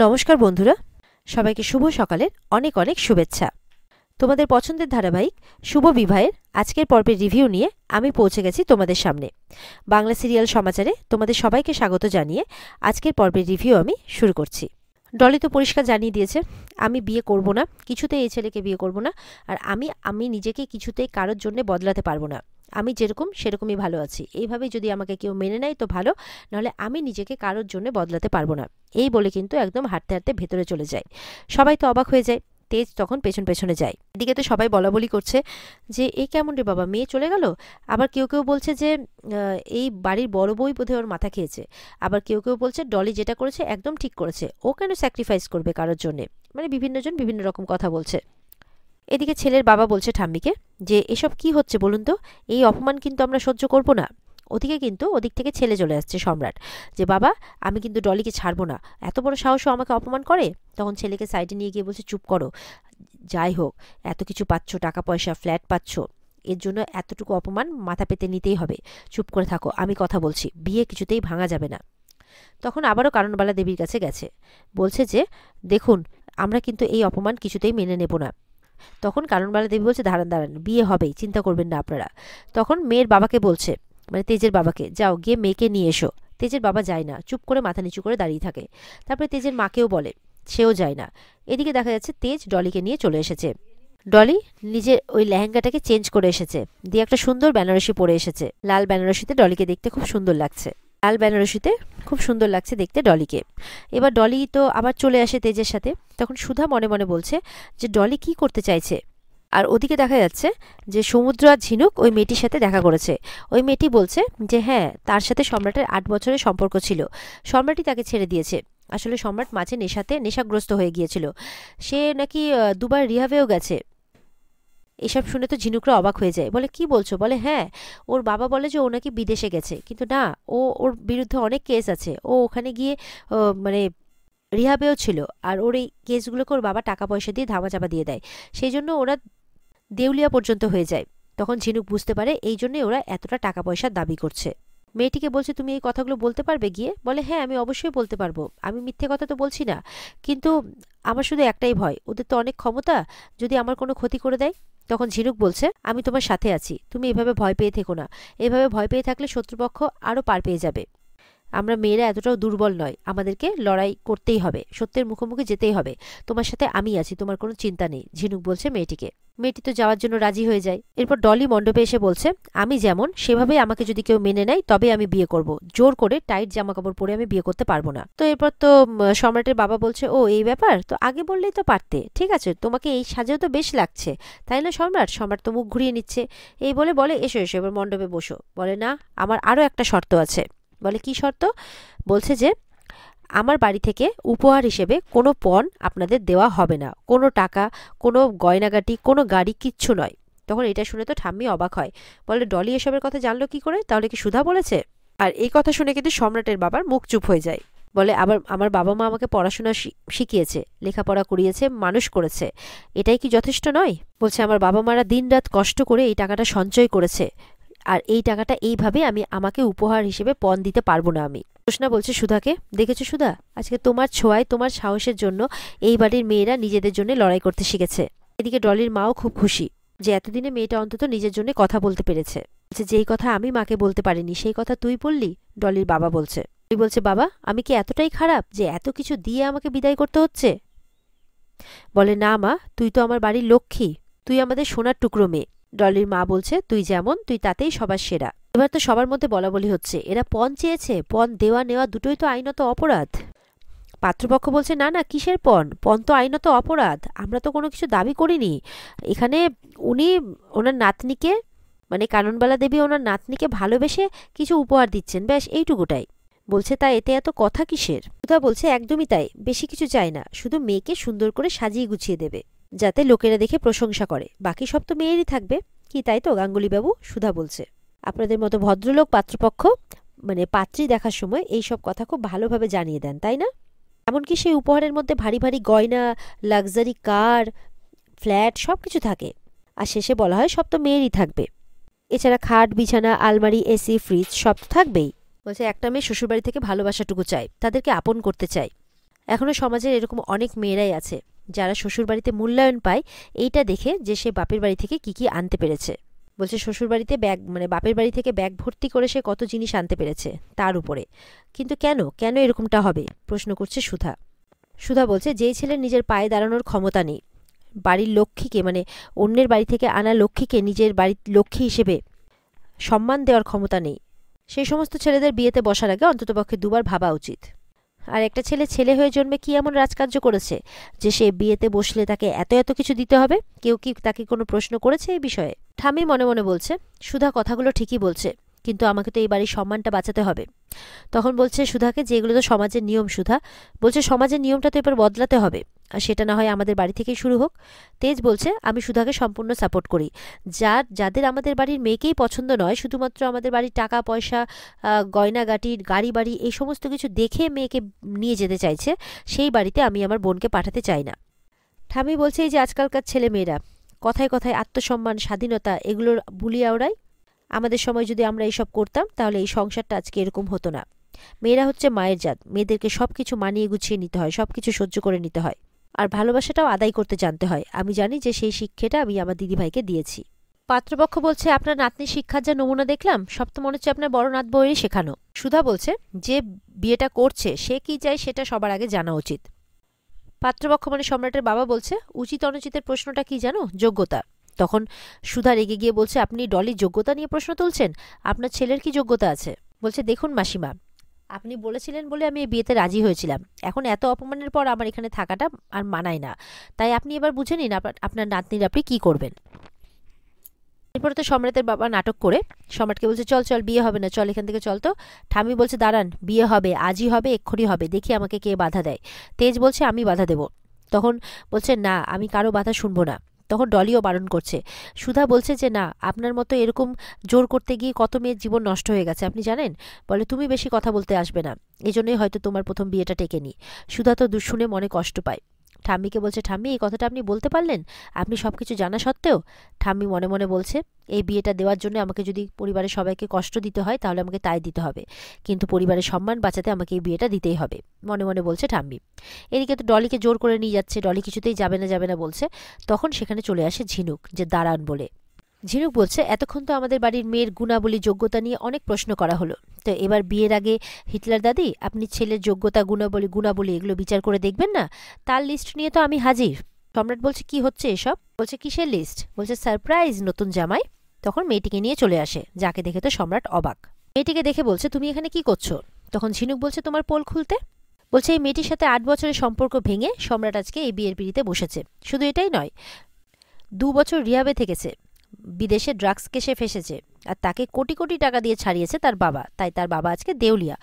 নমস্কার বন্ধুরা, সবাইকে শুভ সকালের অনেক অনেক শুভেচ্ছা। তোমাদের পছন্দের ধারাবাহিক শুভ বিবাহের আজকের পর্বের রিভিউ নিয়ে আমি পৌঁছে গেছি তোমাদের সামনে। বাংলা সিরিয়াল সমাচারে তোমাদের সবাইকে স্বাগত জানিয়ে আজকের পর্বের রিভিউ আমি শুরু করছি। ডলি তো পরিষ্কার জানিয়ে দিয়েছে, আমি বিয়ে করব না, কিছুতেই এই ছেলেকে বিয়ে করব না, আর আমি নিজেকে কিছুতেই কারোর জন্য বদলাতে পারবো না। আমি যেরকম সেরকমই ভালো আছি, এইভাবেই যদি আমাকে কেউ মেনে নেয় তো ভালো, নাহলে আমি নিজেকে কারোর জন্য বদলাতে পারবো না। এই বলে কিন্তু একদম হাঁটতে হাঁটতে ভেতরে চলে যায়। সবাই তো অবাক হয়ে যায়, তেজ তখন পেছন পেছনে যায়। এদিকে তো সবাই বলাবলি করছে যে এ কেমন রে বাবা, মেয়ে চলে গেল। আবার কেউ কেউ বলছে যে এই বাড়ির বড় বই বোধহয় ওর মাথা খেয়েছে। আবার কেউ কেউ বলছে ডলি যেটা করেছে একদম ঠিক করেছে, ও কেন স্যাক্রিফাইস করবে কারোর জন্যে। মানে বিভিন্নজন বিভিন্ন রকম কথা বলছে। এদিকে ছেলের বাবা বলছে ঠাম্মিকে যে এসব কি হচ্ছে বলুন তো, এই অপমান কিন্তু আমরা সহ্য করব না। ওদিক থেকে ছেলে চলে আসছে সম্রাট, যে বাবা আমি কিন্তু ডলিকে ছাড়বো না, এত বড় সাহসও আমাকে অপমান করে। তখন ছেলেকে সাইডে নিয়ে গিয়ে বলছে চুপ করো, যাই হোক এত কিছু পাচ্ছ, টাকা পয়সা ফ্ল্যাট পাচ্ছ, এর জন্য এতটুকু অপমান মাথা পেতে নিতেই হবে। চুপ করে থাকো, আমি কথা বলছি, বিয়ে কিছুতেই ভাঙা যাবে না। তখন আবারও কারণবালা দেবীর কাছে গেছে, বলছে যে দেখুন আমরা কিন্তু এই অপমান কিছুতেই মেনে নেব না। তখন কারণবালা দেবী বলছে দাঁড়ান দাঁড়ান, বিয়ে হবেই, চিন্তা করবেন না আপনারা। তখন মেয়ের বাবাকে বলছে, মানে তেজের বাবাকে, যাও গিয়ে মেয়েকে নিয়ে এসো। তেজের বাবা যায় না, চুপ করে মাথা নিচু করে দাঁড়িয়ে থাকে। তারপরে তেজের মাকেও বলে, সেও যায় না। এদিকে দেখা যাচ্ছে তেজ ডলিকে নিয়ে চলে এসেছে। ডলি নিজের ওই লেহেঙ্গাটাকে চেঞ্জ করে এসেছে, দিয়ে একটা সুন্দর বেনারসি পরে এসেছে। লাল বেনারসিতে ডলিকে দেখতে খুব সুন্দর লাগছে। লাল বেনারসিতে খুব সুন্দর লাগছে দেখতে ডলিকে। এবার ডলি তো আবার চলে আসে তেজের সাথে। তখন সুধা মনে মনে বলছে যে ডলি কি করতে চাইছে। আর ওদিকে দেখা যাচ্ছে যে সমুদ্র আর ঝিনুক ওই মেয়েটির সাথে দেখা করেছে। ওই মেয়েটি বলছে যে হ্যাঁ, তার সাথে সম্রাটের 8 বছরের সম্পর্ক ছিল, সম্রাটই তাকে ছেড়ে দিয়েছে। আসলে সম্রাট মাঝে নেশাগ্রস্ত হয়ে গিয়েছিল, সে নাকি দুবার রিহাবেও গেছে। এসব শুনে তো ঝিনুকরা অবাক হয়ে যায়, বলে কি বলছো। বলে হ্যাঁ, ওর বাবা বলে যে ও নাকি বিদেশে গেছে, কিন্তু না, ওর বিরুদ্ধে অনেক কেস আছে, ও ওখানে গিয়ে মানে রিহাবেও ছিল। আর ওর এই কেসগুলোকে ওর বাবা টাকা পয়সা দিয়ে ধামাচাপা দিয়ে দেয়, সেই জন্য ওরা দেউলিয়া পর্যন্ত হয়ে যায়। তখন ঝিনুক বুঝতে পারে এই জন্যই ওরা এতটা টাকা পয়সার দাবি করছে। মেয়েটিকে বলছে তুমি এই কথাগুলো বলতে পারবে গিয়ে। বলে হ্যাঁ, আমি অবশ্যই বলতে পারবো, আমি মিথ্যে কথা তো বলছি না, কিন্তু আমার শুধু একটাই ভয়, ওদের তো অনেক ক্ষমতা, যদি আমার কোনো ক্ষতি করে দেয়। তখন ঝিনুক বলছে আমি তোমার সাথে আছি, তুমি এভাবে ভয় পেয়ে থেকো না, এভাবে ভয় পেয়ে থাকলে শত্রুপক্ষ আরও পার পেয়ে যাবে। আমরা মেয়েরা এতটাও দুর্বল নয়, আমাদেরকে লড়াই করতেই হবে, সত্যের মুখোমুখি যেতেই হবে, তোমার সাথে আমি আছি, তোমার কোনো চিন্তা নেই। ঝিনুক বলছে মেয়েটিকে। মেয়েটি তো যাওয়ার জন্য রাজি হয়ে যায়। এরপর ডলি মণ্ডপে এসে বলছে আমি যেমন সেভাবেই আমাকে যদি কেউ মেনে নেয় তবে আমি বিয়ে করব, জোর করে টাইট জামা কাপড় পরে আমি বিয়ে করতে পারবো না। তো এরপর তো সম্রাটের বাবা বলছে ও এই ব্যাপার, তো আগে বললেই তো পারতে, ঠিক আছে তোমাকে এই সাজেও তো বেশ লাগছে, তাই না সম্রাট। সম্রাট তো মুখ ঘুরিয়ে নিচ্ছে। এই বলে এসো এসো এবার মণ্ডপে বসো। বলে না, আমার আরও একটা শর্ত আছে। বলে কি শর্ত। বলছে যে আমার বাড়ি থেকে উপহার হিসেবে কোনো পণ আপনাদের দেওয়া হবে না, কোনো টাকা, কোনো গয়নাগাটি, কোনো গাড়ি, কিচ্ছু নয়। তখন এটা শুনে তো ঠাম্মি অবাক হয়, বলে ডলি এসবের কথা জানলো কি করে, তাহলে কি সুধা বলেছে। আর এই কথা শুনে কিন্তু সম্রাটের বাবার মুখ চুপ হয়ে যায়। বলে আবার আমার বাবা মা আমাকে পড়াশোনা শিখিয়েছে, লেখাপড়া করিয়েছে, মানুষ করেছে, এটাই কি যথেষ্ট নয়। বলছে আমার বাবা মারা দিনরাত কষ্ট করে এই টাকাটা সঞ্চয় করেছে, আর এই টাকাটা এইভাবে আমাকে উপহার হিসেবে পণ দিতে পারবো না আমি। জোসনা বলছে সুধাকে, দেখেছো সুধা, আজকে তোমার ছোঁয়ায়, তোমার সাহসের জন্য এই বাড়ির মেয়েরা নিজেদের জন্য লড়াই করতে শিখেছে। এদিকে ডলির মাও খুব খুশি যে এতদিনে মেয়েটা অন্তত নিজের জন্য কথা বলতে পেরেছে। যেই কথা আমি মাকে বলতে পারিনি সেই কথা তুই বললি। ডলির বাবা বলছে, তুই বলছে বাবা আমি কি এতটাই খারাপ যে এত কিছু দিয়ে আমাকে বিদায় করতে হচ্ছে। বলে না মা, তুই তো আমার বাড়ির লক্ষ্মী, তুই আমাদের সোনার টুকরো মেয়ে। ডলির মা বলছে তুই যেমন, তুই তাতেই সবার সেরা। এবার তো সবার মধ্যে বলাবলি হচ্ছে, এরা পণ চেয়েছে, পণ দেওয়া নেওয়া দুটোই তো আইনত অপরাধ। পাত্রপক্ষ বলছে না না, কিসের পণ, পণ তো আইনত অপরাধ, আমরা তো কোনো কিছু দাবি করিনি। এখানে উনি ওনার নাতনিকে, মানে কাননবালা দেবী ওনার নাতনিকে ভালোবেসে কিছু উপহার দিচ্ছেন, ব্যাস এইটুকুটাই। বলছে তা এতে এত কথা কিসের। সুধা বলছে একদমই তাই, বেশি কিছু চাই না, শুধু মেয়েকে সুন্দর করে সাজিয়ে গুছিয়ে দেবে, যাতে লোকেরা দেখে প্রশংসা করে, বাকি সব তো মেয়েরই থাকবে, কি তাই তো গাঙ্গুলি বাবু। সুধা বলছে আপনাদের মতো ভদ্রলোক পাত্রপক্ষ, মানে পাত্রী দেখার সময় এই সব কথা খুব ভালোভাবে জানিয়ে দেন, তাই না। এমনকি সেই উপহারের মধ্যে ভারী ভারী গয়না, লাক্সারি কার, ফ্ল্যাট সব কিছু থাকে, আর শেষে বলা হয় সব তো মেয়েরই থাকবে। এছাড়া খাট, বিছানা, আলমারি, এসি, ফ্রিজ সব তো থাকবেই। বলছে একটা মেয়ে শ্বশুরবাড়ি থেকে ভালোবাসাটুকু চায়, তাদেরকে আপন করতে চায়। এখনও সমাজের এরকম অনেক মেয়েরাই আছে যারা শ্বশুরবাড়িতে মূল্যায়ন পায় এইটা দেখে যে সে বাপের বাড়ি থেকে কি আনতে পেরেছে। বলছে শ্বশুরবাড়িতে ব্যাগ বাপের বাড়ি থেকে ব্যাগ ভর্তি করে সে কত জিনিস আনতে পেরেছে তার উপরে। কিন্তু কেন কেন এরকমটা হবে প্রশ্ন করছে সুধা। সুধা বলছে যেই ছেলের নিজের পায়ে দাঁড়ানোর ক্ষমতা নেই, বাড়ির লক্ষ্মীকে অন্যের বাড়ি থেকে আনা লক্ষ্মীকে নিজের বাড়ির লক্ষ্মী হিসেবে সম্মান দেওয়ার ক্ষমতা নেই, সেই সমস্ত ছেলেদের বিয়েতে বসার আগে অন্ততপক্ষে দুবার ভাবা উচিত। আর একটা ছেলে হয়ে জন্মে কি এমন রাজকার্য করেছে যে সে বিয়েতে বসলে তাকে এত কিছু দিতে হবে? কেউ কি তাকে কোনো প্রশ্ন করেছে এই বিষয়ে? ঠাম্মি মনে মনে বলছে সুধা কথাগুলো ঠিকই বলছে, কিন্তু আমাকে তো এই বাড়ির সম্মানটা বাঁচাতে হবে। তখন বলছে সুধাকে যে এগুলো তো সমাজের নিয়ম। সুধা বলছে সমাজের নিয়মটা তো এবার বদলাতে হবে, আর সেটা না হয় আমাদের বাড়ি থেকেই শুরু হোক। তেজ বলছে আমি সুধাকে সম্পূর্ণ সাপোর্ট করি। যাদের আমাদের বাড়ির মেয়েকেই পছন্দ নয়, শুধুমাত্র আমাদের বাড়ির টাকা পয়সা, গয়নাগাটি, গাড়ি বাড়ি এই সমস্ত কিছু দেখে মেয়েকে নিয়ে যেতে চাইছে, সেই বাড়িতে আমি আমার বোনকে পাঠাতে চাই না। ঠাম্মি বলছে এই যে আজকালকার ছেলে মেয়েরা কথায় কথায় আত্মসম্মান, স্বাধীনতা এগুলোর বুলিয়ে ওড়ায়। আমাদের সময় যদি আমরা এইসব করতাম তাহলে এই সংসারটা আজকে এরকম হতো না। মেয়েরা হচ্ছে মায়ের জাত, মেয়েদেরকে সব কিছু মানিয়ে গুছিয়ে নিতে হয়, সব কিছু সহ্য করে নিতে হয়, আর ভালোবাসাটাও আদায় করতে জানতে হয়। আমি জানি যে সেই শিক্ষাটা আমি আমার দিদিভাইকে দিয়েছি। পাত্রপক্ষ বলছে আপনার নাতনির শিক্ষার যা নমুনা দেখলাম সব তো মনে হচ্ছে আপনার বড় নাত বউয়েরই শেখানো। সুধা বলছে যে বিয়েটা করছে সে কি চায় সেটা সবার আগে জানা উচিত। পাত্রপক্ষ সম্রাটের বাবা বলছে উচিত অনুচিতের প্রশ্নটা কি জানো? যোগ্যতা। তখন সুধা রেগে গিয়ে বলছে আপনি ডলির যোগ্যতা নিয়ে প্রশ্ন তুলছেন? আপনার ছেলের কি যোগ্যতা আছে? বলছে দেখুন মাসিমা, আপনি বলেছিলেন বলে আমি এই বিয়েতে রাজি হয়েছিলাম, এখন এত অপমানের পর আমার এখানে থাকাটা আর মানায় না, তাই আপনি এবার বুঝে নিন আপনার নাতনির আপনি কি করবেন। এরপরে তো সম্রাটের বাবা নাটক করে সম্রাটকে বলছে চল চল বিয়ে হবে না, চল এখান থেকে চল। তো ঠাম্মি বলছে দাঁড়ান, বিয়ে হবে, আজই হবে, এক্ষুনি হবে, দেখি আমাকে কে বাধা দেয়। তেজ বলছে আমি বাধা দেব। তখন বলছে না, আমি কারো বাধা শুনবো না। তখন ডলিও বারণ করছে। সুধা বলছে যে না, আপনার মতো এরকম জোর করতে গিয়ে কত মেয়ের জীবন নষ্ট হয়ে গেছে আপনি জানেন। বলে তুমি বেশি কথা বলতে আসবে না, এজন্যই হয়তো তোমার প্রথম বিয়েটা টেকেনি। সুধা তো শুনে মনে কষ্ট পায়। ঠাম্মিকে বলছে ঠাম্মি এই কথাটা আপনি বলতে পারলেন, আপনি সব কিছু জানা সত্ত্বেও? ঠাম্মি মনে মনে বলছে এই বিয়েটা দেওয়ার জন্য আমাকে যদি পরিবারের সবাইকে কষ্ট দিতে হয় তাহলে আমাকে তাই দিতে হবে, কিন্তু পরিবারের সম্মান বাঁচাতে আমাকে এই বিয়েটা দিতেই হবে, মনে মনে বলছে ঠাম্মি। এদিকে তো ডলিকে জোর করে নিয়ে যাচ্ছে, ডলি কিছুতেই যাবে না বলছে। তখন সেখানে চলে আসে ঝিনুক, যে দাঁড়ান বলে। ঝিনুক বলছে এতক্ষণ তো আমাদের বাড়ির মেয়ের গুণাবলী যোগ্যতা নিয়ে অনেক প্রশ্ন করা হলো, তো এবার বিয়ের আগে হিটলার দাদি আপনি ছেলের যোগ্যতা গুণাবলী এগুলো বিচার করে দেখবেন না? তার লিস্ট নিয়ে তো আমি হাজির। সম্রাট বলছে কি হচ্ছে এসব? বলছে কিসের লিস্ট? বলছে সারপ্রাইজ, নতুন জামাই। তখন মেয়েটিকে নিয়ে চলে আসে, যাকে দেখে তো সম্রাট অবাক। মেয়েটিকে দেখে বলছে তুমি এখানে কি করছো? তখন ঝিনুক বলছে তোমার পোল খুলতে। বলছে এই মেয়েটির সাথে 8 বছরের সম্পর্ক ভেঙে সম্রাট আজকে এই বিয়ের পিড়িতে বসেছে। শুধু এটাই নয়, 2 বছর রিহাবে থেকেছে, বিদেশে ড্রাগস কেসে ফেসেছে, আর তাকে কোটি কোটি টাকা দিয়ে ছাড়িয়েছে তার বাবা, তাই তার বাবা আজকে দেউলিয়া।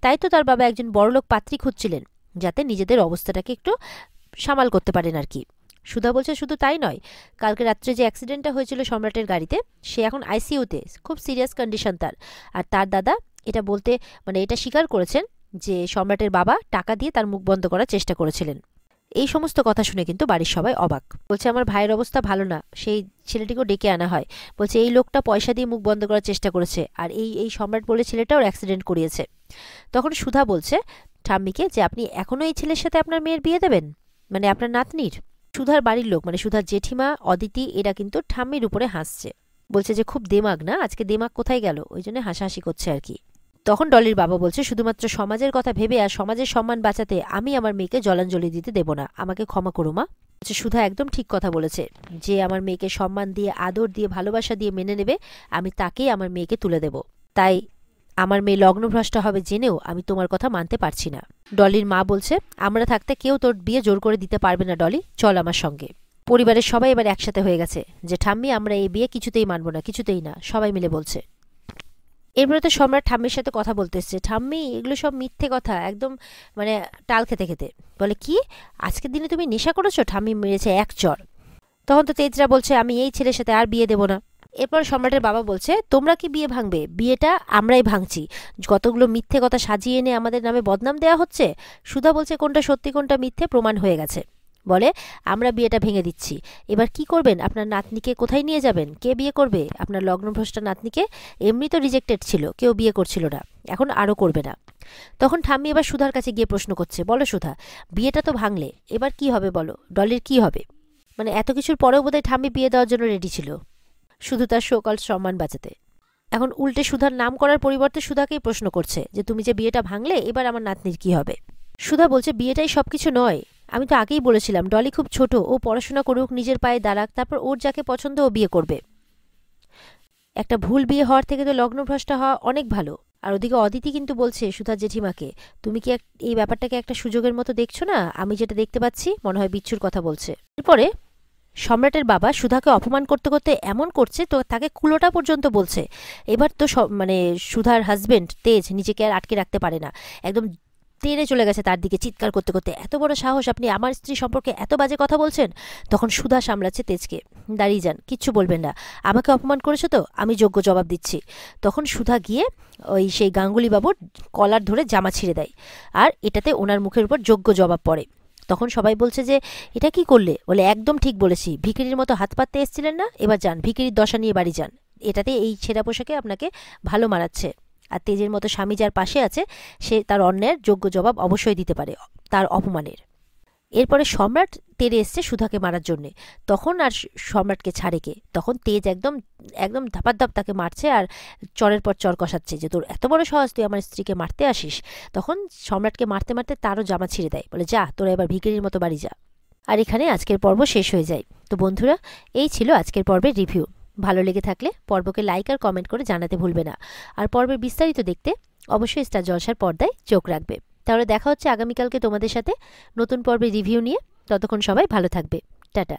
তাই তো তার বাবা একজন বড়লোক পাত্রী খুঁজছিলেন, যাতে নিজেদের অবস্থাটাকে একটু সামাল করতে পারেন আর কি। সুধা বলছে শুধু তাই নয়, কালকে রাত্রে যে অ্যাক্সিডেন্টটা হয়েছিল সম্রাটের গাড়িতে, সে এখন আইসিইউতে, খুব সিরিয়াস কন্ডিশন তার। আর তার দাদা এটা বলতে এটা স্বীকার করেছেন যে সম্রাটের বাবা টাকা দিয়ে তার মুখ বন্ধ করার চেষ্টা করেছিলেন। এই সমস্ত কথা শুনে কিন্তু বাড়ির সবাই অবাক। বলছে আমার ভাইয়ের অবস্থা ভালো না, সেই ছেলেটিকেও ডেকে আনা হয়। বলছে এই লোকটা পয়সা দিয়ে মুখ বন্ধ করার চেষ্টা করেছে, আর এই সম্রাট বলে ছেলেটাও অ্যাক্সিডেন্ট করিয়েছে। তখন সুধা বলছে ঠাম্মিকে যে আপনি এখনো এই ছেলের সাথে আপনার মেয়ের বিয়ে দেবেন, আপনার নাতনির? সুধার বাড়ির লোক সুধার জেঠিমা অদিতি এরা কিন্তু ঠাম্মির উপরে হাসছে, বলছে যে খুব দেমাগ না, আজকে দেমাগ কোথায় গেল, ওই জন্য হাসাহাসি করছে আর কি। তখন ডলির বাবা বলছে শুধুমাত্র সমাজের কথা ভেবে আর সমাজের সম্মান বাঁচাতে আমি আমার মেয়েকে জলাঞ্জলি দিতে দেব না, আমাকে ক্ষমা করো মা। সুধা একদম ঠিক কথা বলেছে, যে আমার মেয়েকে সম্মান দিয়ে, আদর দিয়ে, ভালোবাসা দিয়ে মেনে নেবে, আমি তাকেই আমার মেয়েকে তুলে দেব। তাই আমার মেয়ে লগ্নভ্রষ্ট হবে জেনেও আমি তোমার কথা মানতে পারছি না। ডলির মা বলছে আমরা থাকতে কেউ তোর বিয়ে জোর করে দিতে পারবে না ডলি, চল আমার সঙ্গে। পরিবারের সবাই এবার একসাথে হয়ে গেছে যে ঠাম্মি আমরা এই বিয়ে কিছুতেই মানব না, কিছুতেই না, সবাই মিলে বলছে। এরপরে তো সম্রাট ঠাম্মির সাথে কথা বলতে এসছে। ঠাম্মি এগুলো সব মিথ্যে কথা, একদম টাল খেতে খেতে। বলে কি আজকের দিনে তুমি নেশা করেছো? ঠাম্মি মেরেছে এক চর। তখন তো তেজরা বলছে আমি এই ছেলের সাথে আর বিয়ে দেব না। এরপর সম্রাটের বাবা বলছে তোমরা কি বিয়ে ভাঙবে? বিয়েটা আমরাই ভাঙছি, কতগুলো মিথ্যে কথা সাজিয়ে এনে আমাদের নামে বদনাম দেওয়া হচ্ছে। সুধা বলছে কোনটা সত্যি কোনটা মিথ্যে প্রমাণ হয়ে গেছে। বলে আমরা বিয়েটা ভেঙে দিচ্ছি, এবার কি করবেন? আপনার নাতনিকে কোথায় নিয়ে যাবেন? কে বিয়ে করবে আপনার লগ্নভ্রষ্ট নাতনিকে? এমনি তো রিজেক্টেড ছিল, কেউ বিয়ে করছিল না, এখন আরও করবে না। তখন ঠাম্মি এবার সুধার কাছে গিয়ে প্রশ্ন করছে, বলো সুধা, বিয়েটা তো ভাঙলে, এবার কি হবে বলো, ডলির কি হবে? মানে এত কিছুর পরেও বোধহয় ঠাম্মি বিয়ে দেওয়ার জন্য রেডি ছিল, শুধু তার সকল সম্মান বাঁচাতে। এখন উল্টে সুধার নাম করার পরিবর্তে সুধাকেই প্রশ্ন করছে যে তুমি যে বিয়েটা ভাঙলে, এবার আমার নাতনির কি হবে? সুধা বলছে, বিয়েটাই সবকিছু নয়, আমি তো আগেই বলেছিলাম ডলি খুব ছোট, ও পড়াশোনা করুক, নিজের পায়ে দাঁড়াক, তারপর ওর যাকে পছন্দ ও বিয়ে করবে। একটা ভুল বিয়ে হওয়ার থেকে তো লগ্নভ্রষ্টা হওয়া অনেক ভালো। আর ওদিকে অদিতি কিন্তু বলছে সুধার জেঠিমাকে, তুমি কি এই ব্যাপারটাকে একটা সুযোগের মতো দেখছো না? আমি যেটা দেখতে পাচ্ছি মনে হয় বিচ্ছুর কথা বলছে। এরপরে সম্রাটের বাবা সুধাকে অপমান করতে করতে এমন করছে তো তাকে কুলোটা পর্যন্ত বলছে। এবার তো মানে সুধার হাজবেন্ড তেজ নিজেকে আর আটকে রাখতে পারে না, একদম তেড়ে চলে গেছে তার দিকে চিৎকার করতে করতে, এত বড় সাহস, আপনি আমার স্ত্রী সম্পর্কে এত বাজে কথা বলছেন। তখন সুধা সামলাচ্ছে তেজকে, দাঁড়িয়ে যান, কিচ্ছু বলবেন না, আমাকে অপমান করেছো তো, আমি যোগ্য জবাব দিচ্ছি। তখন সুধা গিয়ে সেই গাঙ্গুলি বাবুর কলার ধরে জামা ছিঁড়ে দেয়, আর এটাতে ওনার মুখের উপর যোগ্য জবাব পড়ে। তখন সবাই বলছে যে এটা কি করলে? বলে, একদম ঠিক বলেছি, ভিখিরির মতো হাত পাততে এসেছিলেন না, এবার যান, ভিখিরির দশা নিয়ে বাড়ি যান, এটাতে এই ছেঁড়া পোশাকে আপনাকে ভালো মানাচ্ছে। আর তেজের মতো স্বামী যার পাশে আছে সে তার অন্যায়ের যোগ্য জবাব অবশ্যই দিতে পারে তার অপমানের। এরপরে সম্রাট তেড়ে এসছে সুধাকে মারার জন্যে, তখন আর সম্রাটকে ছাড়ে কে? তখন তেজ একদম একদম ধাপাধাপ তাকে মারছে আর চরের পর চর কষাচ্ছে যে তোর এত বড় সাহস, তুই আমার স্ত্রীকে মারতে আসিস। তখন সম্রাটকে মারতে মারতে তারও জামা ছিঁড়ে দেয়, বলে যা, তোরা এবার ভিখিরির মতো বাড়ি যা। আর এখানে আজকের পর্ব শেষ হয়ে যায়। তো বন্ধুরা, এই ছিল আজকের পর্বের রিভিউ। ভালো লেগে থাকলে পর্বকে লাইক আর কমেন্ট করে জানাতে ভুলবে না। আর পর্বের বিস্তারিত দেখতে অবশ্যই স্টার জলসার পর্দায় চোখ রাখবে। তাহলে দেখা হচ্ছে আগামীকালকে তোমাদের সাথে নতুন পর্বের রিভিউ নিয়ে। ততক্ষণ সবাই ভালো থাকবে। টাটা।